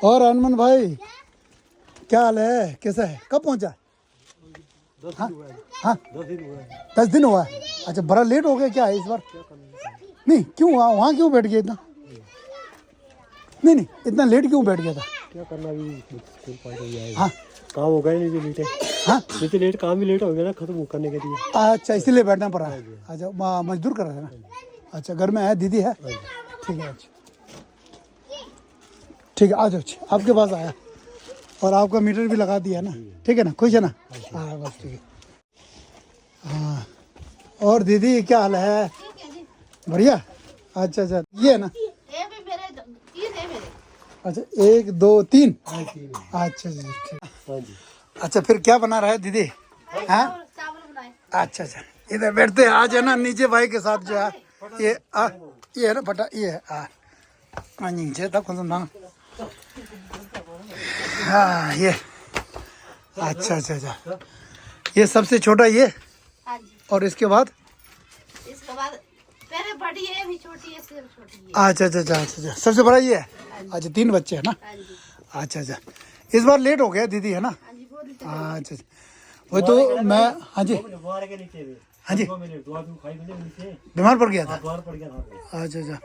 और अनमन भाई क्या हाल है, कैसा है, कब पहुंचा? हाँ हाँ 10 दिन हुआ है। अच्छा बड़ा लेट हो गया क्या है इस बार? नहीं क्यों वहाँ क्यों बैठ गया इतना? नहीं इतना लेट क्यों बैठ गया था? क्या करना अभी स्कूल पॉइंट हो जाएगा। हाँ काम हो गया नहीं जो लेट है। हाँ नहीं तो लेट काम भी लेट हो गया ना खत्म करने के लिए। अच्छा इसीलिए बैठना पड़ा है। अच्छा मजदूर कर रहा है ना? अच्छा घर में है, दीदी है? ठीक है अच्छा ठीक है आ जाओ। आपके पास आया और आपका मीटर भी लगा दिया ना, ठीक है ना, खुश है ना? हाँ बस ठीक है। हाँ और दीदी क्या हाल है? बढ़िया। अच्छा अच्छा ये है ना? अच्छा 1 2 3। अच्छा जी ठीक। अच्छा फिर क्या बना रहा है दीदी? हाँ अच्छा अच्छा इधर बैठते हैं आज है ना, नीचे भाई के साथ जो है ये ये है ना फटा ये है नीचे था कौन सा? हाँ ये अच्छा अच्छा अच्छा ये सबसे छोटा ये और इसके बाद पहले बड़ी है अभी छोटी है सिर्फ छोटी है। अच्छा अच्छा अच्छा अच्छा सबसे बड़ा ये है। अच्छा 3 बच्चे है ना? अच्छा अच्छा इस बार लेट हो गया दीदी है ना? अच्छा अच्छा वही तो मैं हाँ जी हाँ जी बीमार पड़ गया था। अच्छा अच्छा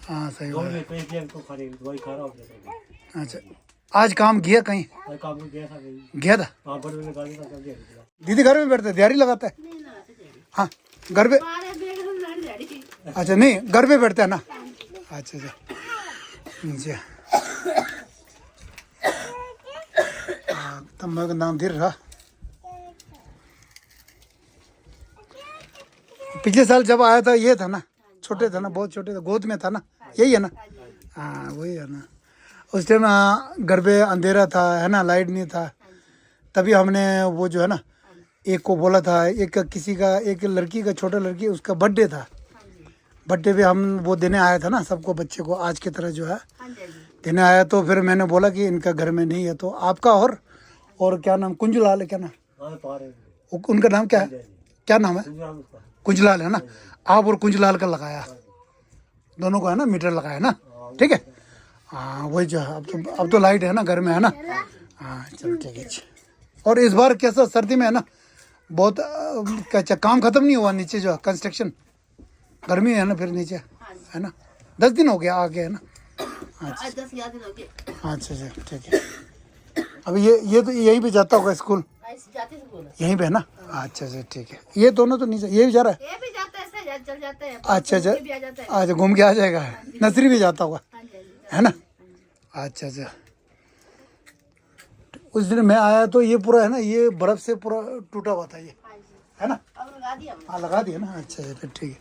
हाँ सही बात है। अच्छा आज काम किया कहीं? गया था। दीदी घर में बैठते दिहाड़ी लगाता है? हाँ घर पे। अच्छा नहीं घर पे बैठते हैं ना? अच्छा अच्छा जी तब मैं नाम धीर रहा। पिछले साल जब आया था ये था ना, छोटे था ना, बहुत छोटे थे, गोद में था ना, यही है ना? हाँ वही है ना। उस टाइम घर पे अंधेरा था है ना, लाइट नहीं था, तभी हमने वो जो है ना एक को बोला था, एक किसी का एक लड़की का छोटा लड़की उसका बर्थडे था, बर्थडे पे हम वो देने आया था ना सबको, बच्चे को आज की तरह जो है देने आया। तो फिर मैंने बोला कि इनका घर में नहीं है तो आपका और क्या नाम कुंजलाल है क्या नाम? उनका नाम क्या है, क्या नाम है? कुंजलाल है ना? आप और कुंजलाल का लगाया दोनों को है ना, मीटर लगाया ना, ठीक है। हाँ वही जो है अब तो लाइट है ना घर में है ना। हाँ चल ठीक है। और इस बार कैसा सर्दी में है ना बहुत क्या काम खत्म नहीं हुआ नीचे जो कंस्ट्रक्शन, गर्मी है ना फिर नीचे है ना, 10 दिन हो गया आगे है ना। अच्छा 10-11 दिन हो गए। अच्छा अच्छा ठीक है। अभी ये तो यहीं पे जाता होगा स्कूल, यहीं पे है ना? अच्छा अच्छा ठीक है। ये दोनों तो नीचे ये भी जा रहा है? ये भी जाता है ऐसे चल जाता है। अच्छा अच्छा अच्छा घूम के आ जाएगा, नर्सरी भी जाता होगा है ना? अच्छा अच्छा उस दिन मैं आया तो ये पूरा है ना, ये बर्फ से पूरा टूटा हुआ था ये है ना? हाँ लगा दिया ना। अच्छा अच्छा फिर ठीक है।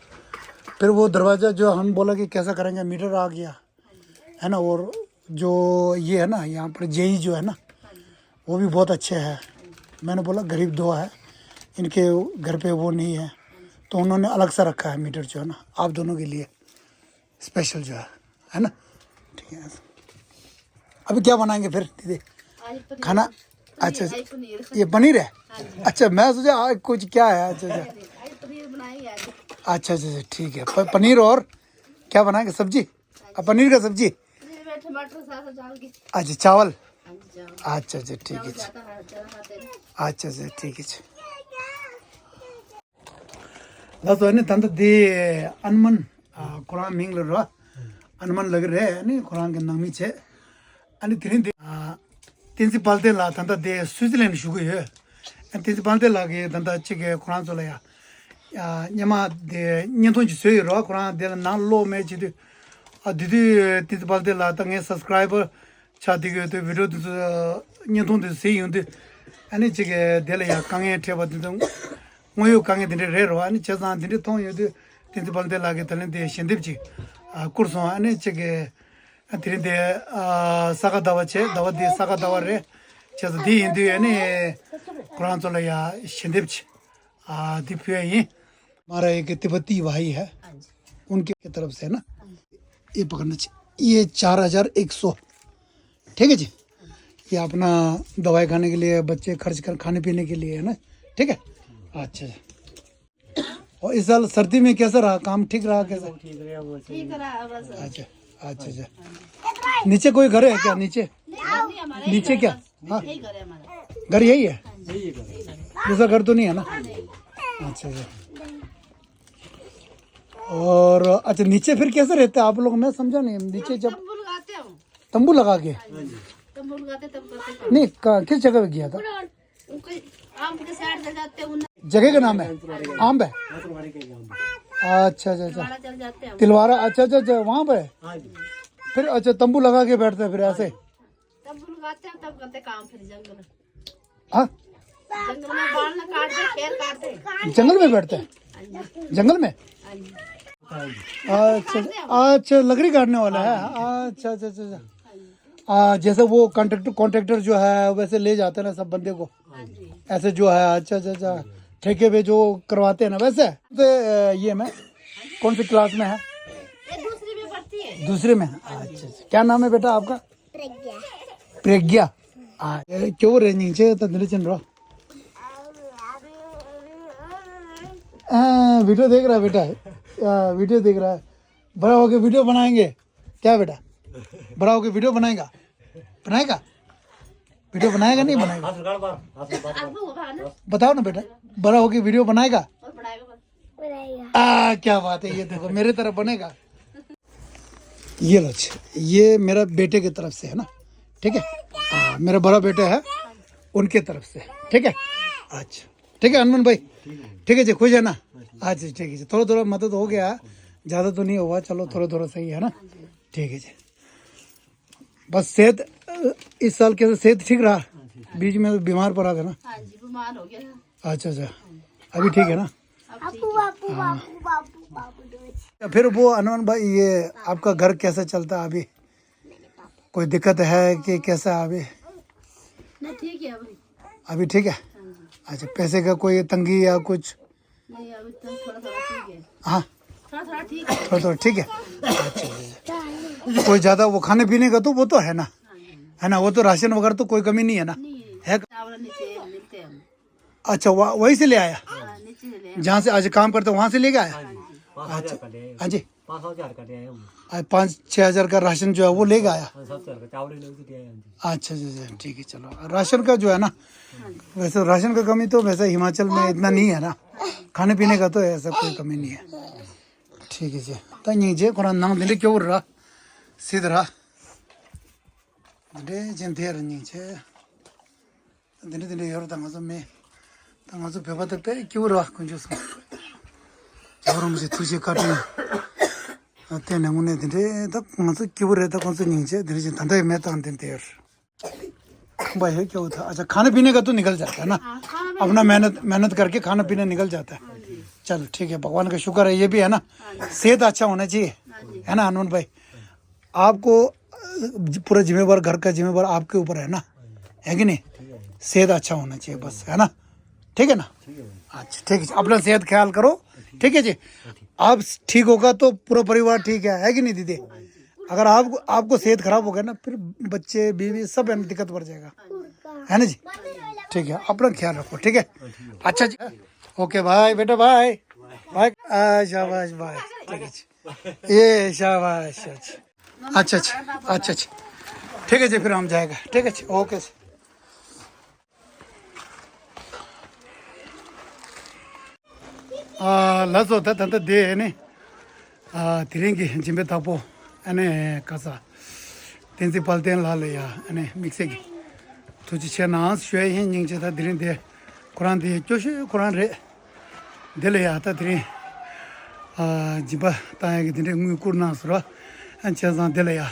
फिर वो दरवाज़ा जो हम बोला कि कैसा करेंगे, मीटर आ गया है ना। और जो ये है ना यहाँ पर जेई जो है ना वो भी बहुत अच्छे है। मैंने बोला गरीब दो है इनके घर पे वो नहीं है तो उन्होंने अलग सा रखा है मीटर जो है ना आप दोनों के लिए स्पेशल जो है ना? ठीक है। अभी क्या बनाएंगे फिर दीदी खाना? अच्छा ये पनीर है? अच्छा मैं सोचा कुछ क्या है। अच्छा अच्छा अच्छा अच्छा ठीक है। पनीर और क्या बनाएंगे सब्जी? पनीर का सब्जी। अच्छा चावल। अच्छा अच्छा ठीक है। अच्छा अच्छा ठीक है। बस है तंत दे अनमन कुरान मिंग लो अनमन लग रहे नहीं कुरान के नमी छे अनि तीन से पालते ला तंत दे स्विट्जरलैंड शुगु है तीन से पालते ला के तंत अच्छे के कुरान चला या न्यमा दे न्यंतों जिसे रो कुरान दे ना लो में जिदे दीदी तीन से पालते ला तंगे सब्सक्राइबर चाहती के तो वीडियो न्यंतों दे सही होते अनि चिके दे या कांगे ठेबा दे मोयो कांगे दे रे रो अनि चेजा दे तो ये तीन से पालते ला के तले दे शिंदिप जी कुर्सों अनि चिके तीन दे सागा दवा छे दवा दे सागा दवा रे चेजा दी हिंदी अनि कुरान चला या शिंदिप जी दीपिया ये हमारा एक तिब्बती भाई है उनके तरफ से ना ये पकड़ना चाहिए। ये 4100 ठीक है जी। ये अपना दवाई खाने के लिए बच्चे खर्च कर खाने पीने के लिए है ना, ठीक है। अच्छा और इस साल सर्दी में कैसा रहा काम, ठीक रहा कैसा? ठीक है वो से ठीक रहा बस। अच्छा अच्छा अच्छा। नीचे कोई घर है क्या नीचे? नहीं, हमारा नीचे क्या? हाँ यही घर है हमारा। घर यही है, यही है दूसरा घर तो नहीं है ना? अच्छा अच्छा। और अच्छा नीचे फिर कैसे रहते हैं आप लोग, मैं समझा नहीं नीचे जब तंबू लगाते हो, तंबू लगा के? तंबू लगाते तब करते काम। नहीं किस जगह पे किया था? उनको आम के साइड चल जाते हैं, उन्हें जगह का नाम है आम है? तुम्हारे के यहाँ अच्छा अच्छा अच्छा। वाला चल जाते हैं। तिलवारा, अच्छा अच्छा अच्छा वहाँ पे है। हाँ जी फिर अच्छा तंबू लगा के बैठते हैं फिर ऐसे? तंबू लगाते हैं तब करते काम, फिर जंगल हाँ जंगल में बाल न काटते, खेर काटते। जंगल में बैठते हैं? हाँ जी, जंगल में? हाँ जी। अच्छा अच्छा लकड़ी काटने वाला है। अच्छा अच्छा अच्छा अच्छा। जैसे वो कॉन्ट्रैक्टर जो है वैसे ले जाते हैं ना सब बंदे को, हाँ जी। ऐसे जो है। अच्छा अच्छा अच्छा ठेके पे जो करवाते हैं ना वैसे। तो ये मैं कौन सी क्लास में है? ये दूसरी में पढ़ती है। दूसरे में। अच्छा अच्छा। क्या नाम है बेटा आपका? प्रज्ञा। प्रज्ञा। क्यों रे नीचे तो दिल्ली चल रहा? वीडियो देख रहा है बेटा, वीडियो देख रहा है। बड़ा होके वीडियो बनाएंगे क्या बेटा? बड़ा होके वीडियो बनाएगा? बनाएगा वीडियो? बनाएगा नहीं बनाएगा? अबू होगा ना, बताओ ना बेटा, बड़ा होके वीडियो बनाएगा? और पढ़ाएगा बस। क्या बात है, ये देखो मेरे तरफ बनेगा। ये लो अच्छा, ये मेरा बेटे की तरफ से है ना, ठीक है? मेरा बड़ा बेटा है उनके तरफ से, ठीक है? अच्छा ठीक है अनमन भाई, ठीक है जी, खुश है ना? अच्छा ठीक है जी, थोड़ा थोड़ा मदद हो गया, ज़्यादा तो नहीं हुआ, चलो थोड़ा थोड़ा सही है ना? ठीक है जी। बस सेहत इस साल कैसे, सेहत ठीक रहा? बीच में तो बीमार पड़ा था ना? हाँ जी, बीमार हो गया था। अच्छा अच्छा, अभी ठीक है ना? अब ठीक है। फिर वो अनमन भाई, ये आपका घर कैसा चलता है अभी? कोई दिक्कत है कि कैसा है अभी? नहीं ठीक है अभी। अभी ठीक है? अच्छा, पैसे का कोई तंगी या कुछ? नहीं अभी तो थोड़ा थोड़ा ठीक है। हाँ थोड़ा थोड़ा ठीक है। थोड़ा थोड़ा ठीक है। अच्छा, कोई ज़्यादा वो खाने पीने का तो वो तो है ना, है ना? वो तो राशन वगैरह तो कोई कमी नहीं है ना? नहीं है? चावल नीचे मिलते हैं हम। अच्छा वहीं से ले आया, हाँ, नीचे से ले। जहाँ से आज काम करते वहाँ से लेके आया? अच्छा हाँ जी, 5,000 का दिया है हम। 5-6 हज़ार का राशन जो है वो लेके आया? 7,000 का चावल ले के दिया है हम। अच्छा अच्छा अच्छा ठीक है। चलो राशन का जो है ना, वैसे राशन का कमी तो वैसे हिमाचल में इतना नहीं है ना, खाने पीने का तो ऐसा कोई कमी नहीं है। ठीक है जी, तो नीचे कुरान नाम दिले क्यों रहा सीधा रहा दिले जिंदे नीचे दिले दिले यार तंगा में तंगा से पेपर पे क्यों रहा कुछ उसको और मुझे तुझे काटना तेने मुने दिले तब कौन से क्यों रहता कौन से नीचे दिले जिंदा तो मैं तो अंतिम तेर भाई है क्या होता? अच्छा खाने पीने का तो निकल जाता है ना, अपना मेहनत करके खाना पीना निकल जाता है। चल ठीक है, भगवान का शुक्र है, ये भी है ना, सेहत अच्छा होना चाहिए, है ना अनमोल भाई? आपको पूरा जिम्मेवार, घर का जिम्मेवार आपके ऊपर है ना, है कि नहीं? सेहत अच्छा होना चाहिए बस, है ना? ठीक है ना? अच्छा ठीक है, अपना सेहत ख्याल करो, ठीक है जी? आप ठीक होगा तो पूरा परिवार ठीक है कि नहीं दीदी? अगर आपको सेहत खराब हो गया ना, फिर बच्चे बीवी सब है ना, दिक्कत बढ़ जाएगा, है ना जी? ठीक है, अपना ख्याल रखो, ठीक है? अच्छा जी, ओके बाय बेटा, बाय बाय। शाबाश बाय, ठीक है जी, ये शाबाश। अच्छा अच्छा अच्छा अच्छा ठीक है जी, फिर हम जाएगा, ठीक है जी, ओके जी। लस होता था तो दे है नहीं तिरंगी जिम्मे थापो अने कसा तीन से पालते हैं लाल या अने मिक्से की तुझे छः नाच शुए हैं जिंग चेता धीरे दे कुरान दिए जोशे कुरान रे दिले आता धीरे जिबा ताए की धीरे मुँह कुरना सुरा अंचे जान दिले या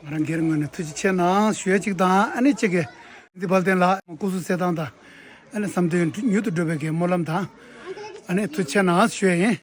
मरंग गिर मुने तुझे छः नाच शुए चिकता अने चिके तीन पालते हैं ला कुछ से था अने समझे न्यू तो डूबे के मोलम था अने तुझे नाच शुए हैं